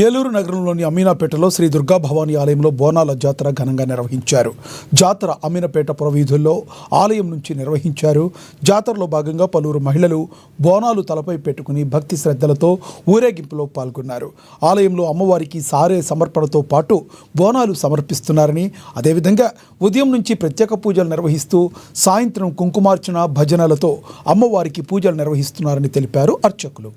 ఏలూరు నగరంలోని అమీనాపేటలో శ్రీ దుర్గా భవానీ ఆలయంలో బోనాల జాతర ఘనంగా నిర్వహించారు. జాతర అమీనాపేట పురవీధుల్లో ఆలయం నుంచి నిర్వహించారు. జాతరలో భాగంగా పలువురు మహిళలు బోనాలు తలపై పెట్టుకుని భక్తి శ్రద్ధలతో ఊరేగింపులో పాల్గొన్నారు. ఆలయంలో అమ్మవారికి సారే సమర్పణతో పాటు బోనాలు సమర్పిస్తున్నారని, అదేవిధంగా ఉదయం నుంచి ప్రత్యేక పూజలు నిర్వహిస్తూ సాయంత్రం కుంకుమార్చన భజనలతో అమ్మవారికి పూజలు నిర్వహిస్తున్నారని తెలిపారు అర్చకులు.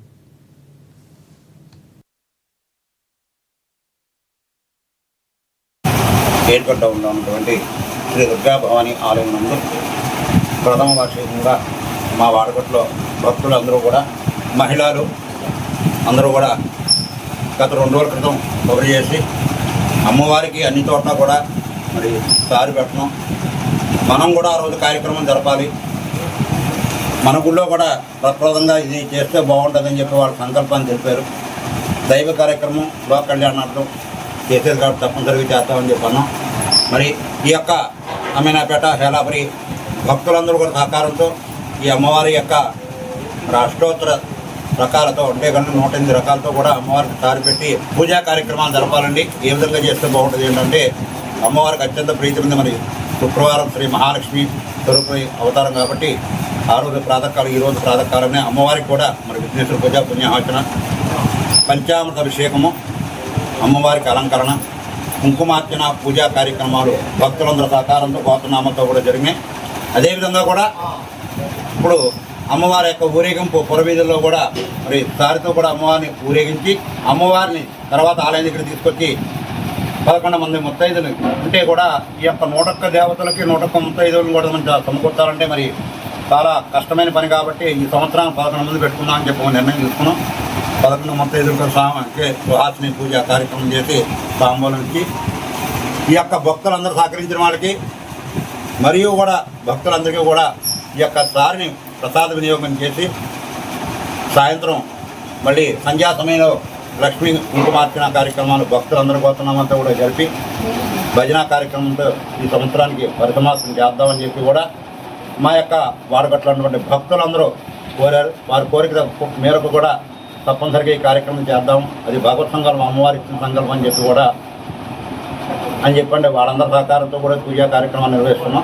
ఏర్గడ్డ ఉన్నటువంటి శ్రీ దుర్గా భవానీ ఆలయం నందు ప్రథమ వార్షికంగా మా వాడగట్లో భక్తులందరూ కూడా మహిళలు అందరూ కూడా గత 2 రోజుల క్రితం కవర్ చేసి అమ్మవారికి అన్ని చోట్ల కూడా మరి సారి పెట్టడం, మనం కూడా ఆ రోజు కార్యక్రమం జరపాలి, మన గుళ్ళో కూడా ప్రప్రదంగా ఇది చేస్తే బాగుంటుందని చెప్పి వాళ్ళ సంకల్పాన్ని తెలిపారు. దైవ కార్యక్రమం లోక కళ్యాణార్థం చేసేది కాబట్టి తప్పనిసరిగా చేస్తామని చెప్పన్నాం. మరి ఈ యొక్క అమీనాపేట హేలాపురి భక్తులందరూ కూడా సహకారంతో ఈ అమ్మవారి యొక్క అష్టోత్తర రకాలతో అంటే కన్నా 108 రకాలతో కూడా అమ్మవారికి సారిపెట్టి పూజా కార్యక్రమాలు జరపాలండి. ఏ విధంగా చేస్తే బాగుంటుంది ఏంటంటే అమ్మవారికి అత్యంత ప్రీతి ఉంది. మరి శుక్రవారం శ్రీ మహాలక్ష్మి స్వరూపి అవతారం కాబట్టి ఆ రోజు ప్రాతకాలం, ఈరోజు ప్రాతకాలమే అమ్మవారికి కూడా మరి విఘ్నేశ్వర పూజ పుణ్యాహవచన పంచామృత అభిషేకము, అమ్మవారికి అలంకరణ, కుంకుమార్చన పూజా కార్యక్రమాలు భక్తులందరూ సహకారంతో గోత్రనామంతో కూడా జరిగినాయి. అదేవిధంగా కూడా ఇప్పుడు అమ్మవారి యొక్క ఊరేగింపు పురవీధుల్లో కూడా మరి సారితో కూడా అమ్మవారిని ఊరేగించి అమ్మవారిని తర్వాత ఆలయం దగ్గర తీసుకొచ్చి 11 మంది ముత్తైదులు ఉంటే కూడా ఈ యొక్క 101 దేవతలకి 101 ముత్తైదులను కూడా మనం సమకూర్చాలంటే మరి చాలా కష్టమైన పని కాబట్టి ఈ సంవత్సరం 11 మంది పెట్టుకుందామని చెప్పి నిర్ణయం తీసుకున్నాం. 11 ముత్తైదులకు సుహాసిని పూజ కార్యక్రమం చేసి తాంబూలం ఇచ్చి ఈ యొక్క భక్తులందరూ సహకరించిన వాళ్ళకి మరియు కూడా భక్తులందరికీ కూడా ఈ యొక్క సారిని ప్రసాద వినియోగం చేసి సాయంత్రం మళ్ళీ సంధ్యా సమయంలో లక్ష్మీ కుంకుమార్చన కార్యక్రమాలు భక్తులందరూ కోసమంతా కూడా జరిపి భజన కార్యక్రమంతో ఈ సంవత్సరానికి పరిసమాప్తం చేద్దామని చెప్పి కూడా మా యొక్క వాడగట్లో ఉన్నటువంటి భక్తులందరూ కోరారు. వారి కోరిక మేరకు కూడా తప్పనిసరిగా ఈ కార్యక్రమం చేద్దాం, అది భగవత్ సంకల్పం, అమ్మవారి ఇచ్చిన సంకల్పం అని చెప్పి కూడా వాళ్ళందరి సహకారంతో కూడా పూజా కార్యక్రమాన్ని నిర్వహిస్తున్నాం.